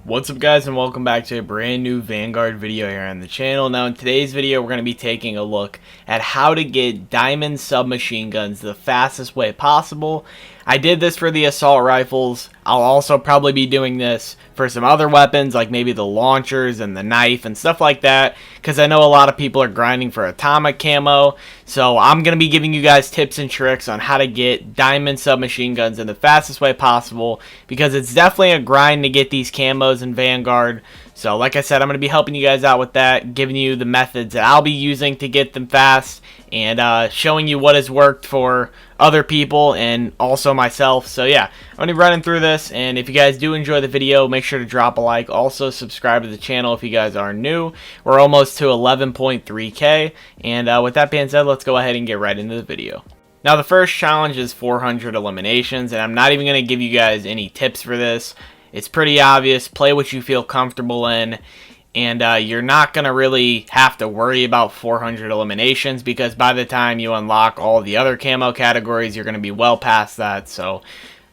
What's up guys, and welcome back to a brand new Vanguard video here on the channel. Now in today's video we're going to be taking a look at how to get diamond submachine guns the fastest way possible. I did this for the assault rifles. I'll also probably be doing this for some other weapons like maybe the launchers and the knife and stuff like that, because I know a lot of people are grinding for atomic camo. So I'm going to be giving you guys tips and tricks on how to get diamond submachine guns in the fastest way possible, because it's definitely a grind to get these camos in Vanguard. So like I said, I'm going to be helping you guys out with that, giving you the methods that I'll be using to get them fast, and showing you what has worked for other people and also myself. So yeah, I'm going to be running through this, and if you guys do enjoy the video, make sure to drop a like. Also subscribe to the channel if you guys are new. We're almost to 11.3k, and with that being said, let's go ahead and get right into the video. Now the first challenge is 400 eliminations, and I'm not even going to give you guys any tips for this. It's pretty obvious. Play what you feel comfortable in, and you're not going to really have to worry about 400 eliminations, because by the time you unlock all the other camo categories, you're going to be well past that. So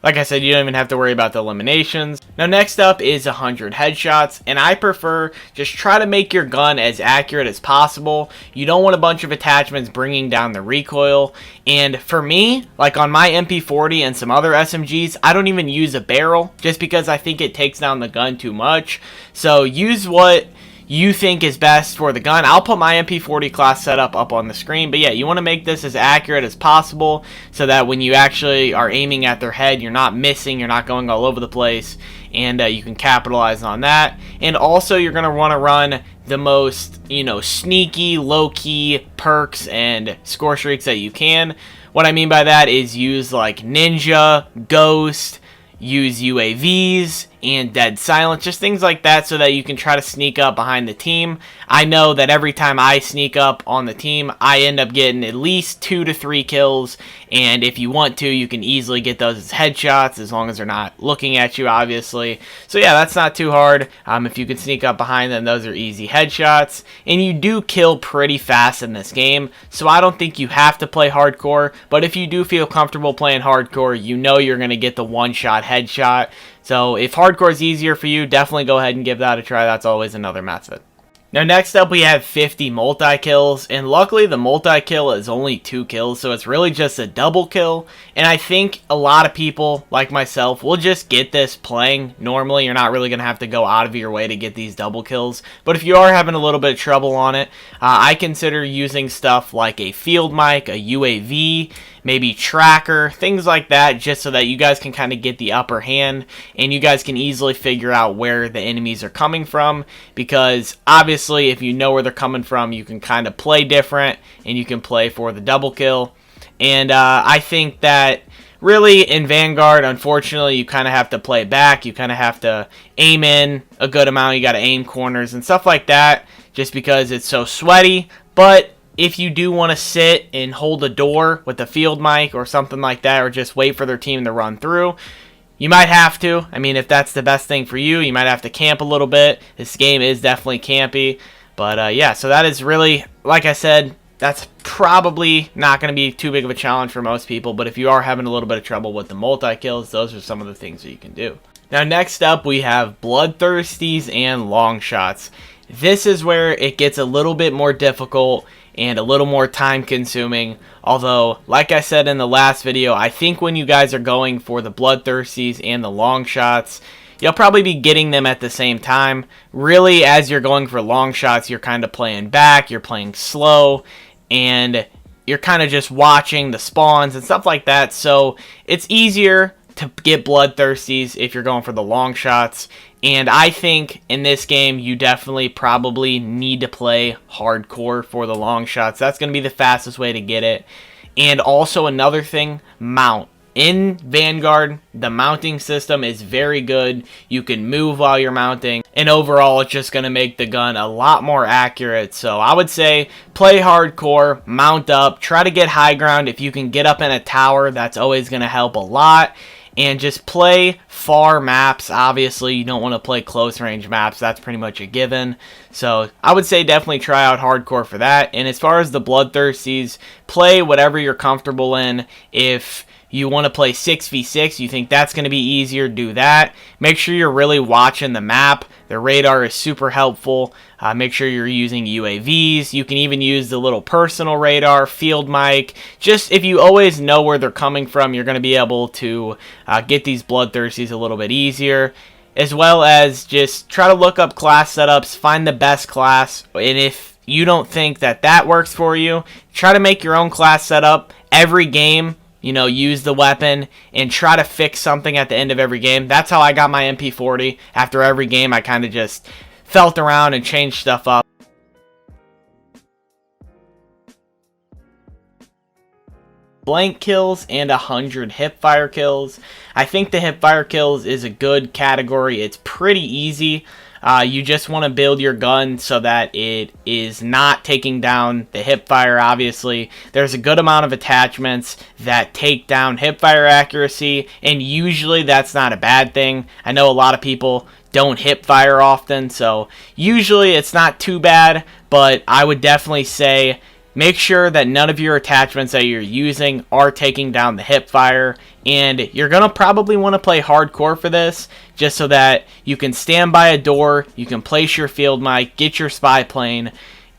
like I said, you don't even have to worry about the eliminations. Now next up is 100 headshots, and I prefer just try to make your gun as accurate as possible. You don't want a bunch of attachments bringing down the recoil. And for me, like on my MP40 and some other SMGs, I don't even use a barrel just because I think it takes down the gun too much. So use what you think is best for the gun. I'll put my MP40 class setup up on the screen, but yeah, you want to make this as accurate as possible so that when you actually are aiming at their head, you're not missing, you're not going all over the place, and you can capitalize on that. And also, you're going to want to run the most, sneaky, low-key perks and score streaks that you can. What I mean by that is use like Ninja, Ghost, use UAVs and dead silence, just things like that, so that you can try to sneak up behind the team. I know that every time I sneak up on the team, I end up getting at least 2 to 3 kills, and if you want to, you can easily get those as headshots, as long as they're not looking at you, obviously. So yeah, that's not too hard. If you can sneak up behind them, those are easy headshots, and you do kill pretty fast in this game, so I don't think you have to play hardcore, but if you do feel comfortable playing hardcore, you know you're going to get the one-shot headshot. So if hardcore is easier for you, definitely go ahead and give that a try. That's always another method. Now next up we have 50 multi-kills, and luckily the multi-kill is only 2 kills, so it's really just a double kill, and I think a lot of people, like myself, will just get this playing normally. You're not really going to have to go out of your way to get these double kills, but if you are having a little bit of trouble on it, I consider using stuff like a field mic, a UAV, maybe tracker, things like that, just so that you guys can kind of get the upper hand, and you guys can easily figure out where the enemies are coming from, because obviously if you know where they're coming from, you can kind of play different, and you can play for the double kill. And I think that really in Vanguard, unfortunately, you kind of have to play back. You kind of have to aim in a good amount. You got to aim corners and stuff like that, just because it's so sweaty. But if you do want to sit and hold a door with a field mic or something like that, or just wait for their team to run through, you might have to. I mean, if that's the best thing for you, you might have to camp a little bit. This game is definitely campy. But yeah, so that is really, like I said, that's probably not going to be too big of a challenge for most people. But if you are having a little bit of trouble with the multi-kills, those are some of the things that you can do. Now next up, we have Bloodthirsties and Longshots. This is where it gets a little bit more difficult and a little more time consuming, although like I said in the last video, I think when you guys are going for the Bloodthirsties and the Longshots, you'll probably be getting them at the same time. Really, as you're going for Longshots, you're kind of playing back, you're playing slow, and you're kind of just watching the spawns and stuff like that, so it's easier to get Bloodthirsties if you're going for the Longshots. And I think in this game, you definitely probably need to play hardcore for the Longshots. That's going to be the fastest way to get it. And also another thing, mount. In Vanguard, the mounting system is very good. You can move while you're mounting, and overall it's just going to make the gun a lot more accurate. So I would say play hardcore, mount up, try to get high ground. If you can get up in a tower, that's always going to help a lot. And just play far maps. Obviously, you don't want to play close range maps. That's pretty much a given. So I would say definitely try out hardcore for that. And as far as the Bloodthirsties, play whatever you're comfortable in. If you want to play 6v6, you think that's going to be easier, do that. Make sure you're really watching the map. The radar is super helpful. Make sure you're using UAVs. You can even use the little personal radar, field mic. Just if you always know where they're coming from, you're going to be able to get these Bloodthirsties a little bit easier. As well as just try to look up class setups, find the best class, and if you don't think that that works for you, try to make your own class setup. Every game, you know, use the weapon and try to fix something at the end of every game. That's how I got my MP40. After every game, I kind of just felt around and changed stuff up. Blank kills and 100 hipfire kills. I think the hipfire kills is a good category. It's pretty easy. You just want to build your gun so that it is not taking down the hipfire, obviously. There's a good amount of attachments that take down hipfire accuracy, and usually that's not a bad thing. I know a lot of people don't hipfire often, so usually it's not too bad, but I would definitely say make sure that none of your attachments that you're using are taking down the hipfire, and you're going to probably want to play hardcore for this, just so that you can stand by a door, you can place your field mic, get your spy plane,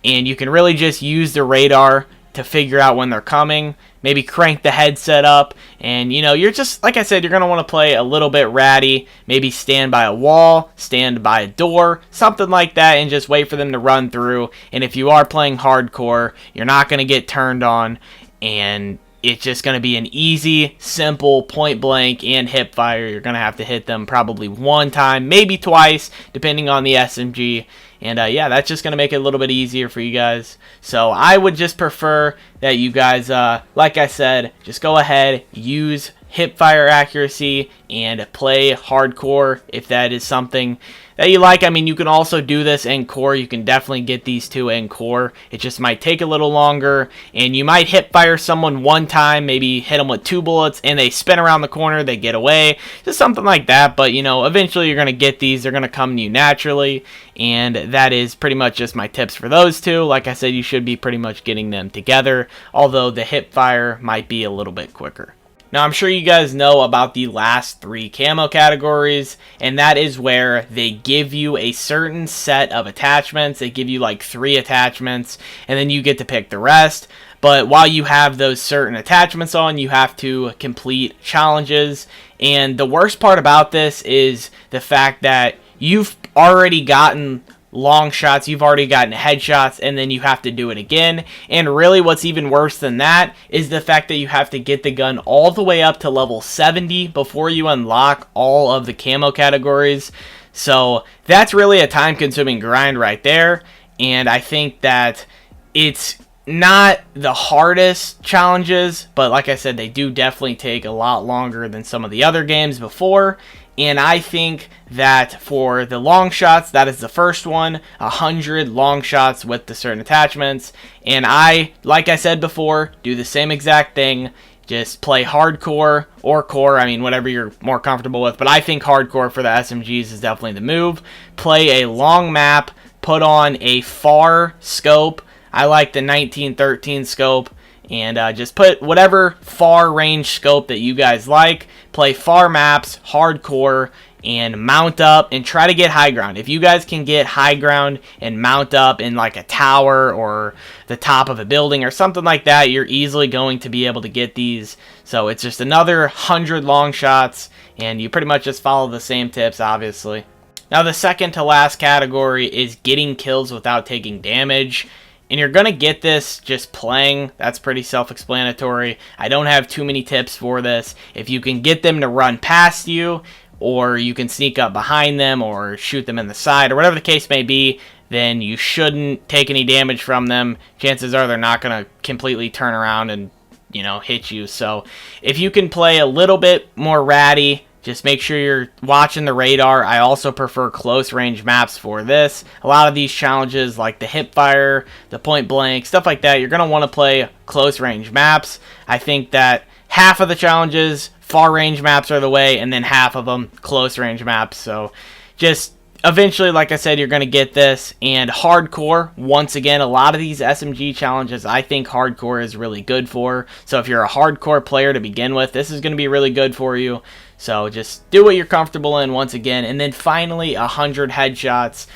and you can really just use the radar to figure out when they're coming. Maybe crank the headset up, and you know, you're just, like I said, you're going to want to play a little bit ratty. Maybe stand by a wall, stand by a door, something like that, and just wait for them to run through. And if you are playing hardcore, you're not going to get turned on, and it's just going to be an easy, simple point blank and hip fire. You're going to have to hit them probably one time, maybe twice, depending on the SMG. And yeah, that's just going to make it a little bit easier for you guys. So I would just prefer that you guys, like I said, just go ahead, use hipfire accuracy, and play hardcore if that is something that you like. I mean, you can also do this in core. You can definitely get these two in core. It just might take a little longer, and you might hipfire someone one time, maybe hit them with 2 bullets, and they spin around the corner, they get away, just something like that. But, you know, eventually you're going to get these. They're going to come to you naturally, and that is pretty much just my tips for those two. Like I said, you should be pretty much getting them together, although the hipfire might be a little bit quicker. Now, I'm sure you guys know about the last 3 camo categories, and that is where they give you a certain set of attachments. They give you like 3 attachments, and then you get to pick the rest. But while you have those certain attachments on, you have to complete challenges. And the worst part about this is the fact that you've already gotten long shots, you've already gotten headshots, and then you have to do it again. And really what's even worse than that is the fact that you have to get the gun all the way up to level 70 before you unlock all of the camo categories. So that's really a time-consuming grind right there, and I think that it's not the hardest challenges, but like I said, they do definitely take a lot longer than some of the other games before. And I think that for the long shots, that is the first one, 100 long shots with the certain attachments. And I, like I said before, do the same exact thing. Just play hardcore or core, I mean, whatever you're more comfortable with. But I think hardcore for the SMGs is definitely the move. Play a long map, put on a far scope. I like the 1913 scope. And just put whatever far range scope that you guys like. Play far maps, hardcore, and mount up and try to get high ground. If you guys can get high ground and mount up in like a tower or the top of a building or something like that, you're easily going to be able to get these. So it's just another 100 long shots, and you pretty much just follow the same tips, obviously. Now the second to last category is getting kills without taking damage. And you're going to get this just playing. That's pretty self-explanatory. I don't have too many tips for this. If you can get them to run past you, or you can sneak up behind them, or shoot them in the side, or whatever the case may be, then you shouldn't take any damage from them. Chances are they're not going to completely turn around and, you know, hit you. So if you can play a little bit more ratty, just make sure you're watching the radar. I also prefer close range maps for this. A lot of these challenges like the hipfire, the point blank, stuff like that, you're going to want to play close range maps. I think that half of the challenges, far range maps are the way, and then half of them close range maps. So just eventually, like I said, you're going to get this. And hardcore, once again, a lot of these SMG challenges, I think hardcore is really good for. So if you're a hardcore player to begin with, this is going to be really good for you. So just do what you're comfortable in once again. And then finally, 100 headshots.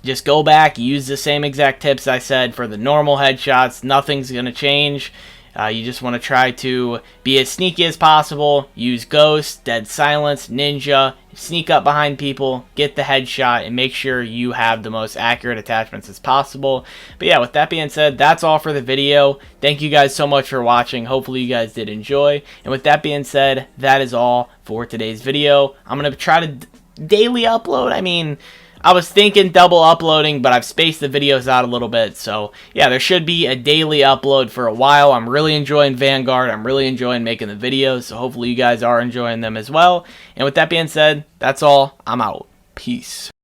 Just go back, use the same exact tips I said for the normal headshots. Nothing's going to change. You just want to try to be as sneaky as possible. Use Ghost, Dead Silence, Ninja. Sneak up behind people, get the headshot, and make sure you have the most accurate attachments as possible. But yeah, with that being said, that's all for the video. Thank you guys so much for watching. Hopefully you guys did enjoy. And with that being said, that is all for today's video. I'm going to try to daily upload. I mean, I was thinking double uploading, but I've spaced the videos out a little bit. So, yeah, there should be a daily upload for a while. I'm really enjoying Vanguard. I'm really enjoying making the videos. So, hopefully you guys are enjoying them as well. And with that being said, that's all. I'm out. Peace.